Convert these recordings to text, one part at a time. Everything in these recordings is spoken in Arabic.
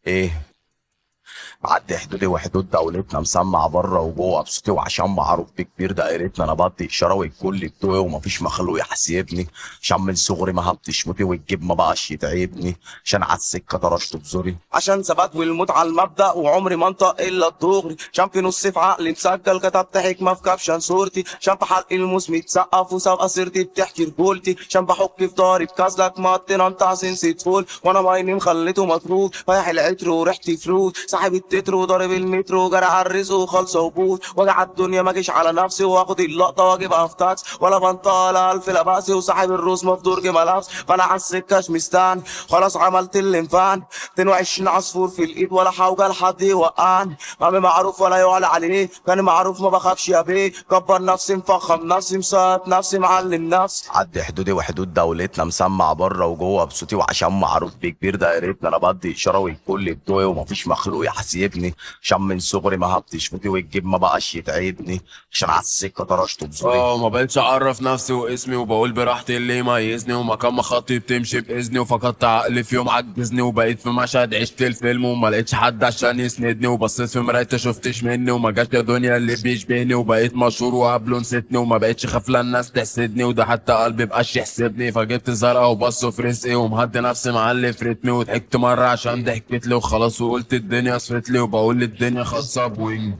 ايه. بعدي حدودي وحدود دولتنا، مسمع بره وجوه بصوتي، وعشان معروف بكبير دايرتنا انا بدي اشاره والكل بتوعي ومفيش مخلوق يحاسبني. عشان من صغري ما هبتش موتي والجيب ما بقاش يتعبني. عشان على السكه طرشت بزوري، عشان ثبات والموت على المبدا وعمري ما انطق الا الدغري. عشان في نص في عقلي مسجل كتبت حكمه في كابشن صورتي. عشان في حلق الموس متسقف وسابقه سيرتي بتحكي رجولتي. عشان بحك في داري بكازلك مطنا انت سنسيت فول، وانا مايني مخليته مطرود فايح العطر وريحتي فلوس. صاحب التتر وضارب المترو جرى على الرزق وخلصه وبوت. واجع الدنيا ما اجيش على نفسي واخد اللقطه واجيبها في تاكس، ولا بنطقه ولا الف لباسي وصاحب الروس مفدور جمالابس. فانا على السكه مستاني خلاص عملت اللي ينفعني. 22 عصفور في الايد ولا حوجه لحد يوقعني. مامي معروف ولا يعلى عليه، كان معروف ما بخافش يا بيه. كبر نفسي مفخم نفسي مسيط نفسي معلم نفسي. عدي حدودي وحدود دولتنا، مسمع بره وجوه بصوتي، وعشان معروف بكبير دايرتنا انا بدي اشاره والكل بتوعي ومفيش مخلوق يحاسبني. عشان من صغري ما هبتش موتي والجيب ما بقاش يتعبني. عشان على السكه طرشت بزوري. ما بقتش اعرف نفسي واسمي، وبقول براحتي اللي يميزني، ومكان ما خطي بتمشي باذني، وفقدت عقلي في يوم عجزني، وبقيت في مشهد عشت الفيلم وما لقيتش حد عشان يسندني، وبصيت في مرايتي شفتش مني وما جاش يا دنيا اللي بيشبهني، وبقيت مشهور وقبله نسيتني، وما بقتش خاف لا الناس تحسدني، وده حتى قلبي بقاش يحسبني، فجبت زرقا وبصوا في رزقي، ومهدي نفسي معلي في رتمي، وضحكت مره عشان ضحكت لي وخلاص، وقلت الدنيا صفت لي، وبقول للدنيا خلصة بوينج.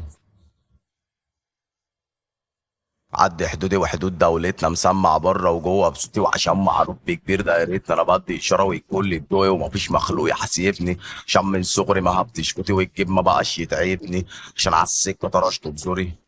عدي حدودي وحدود دولتنا، مسمع بره وجوه بصوتي، وعشان معروف بكبير دايرتنا انا بدي اشاره والكل بتوعي ومفيش مخلوق يحاسبني. عشان من صغري ما هبتش موتي والجيب ما بقاش يتعبني. عشان على السكه طرشت بزوري.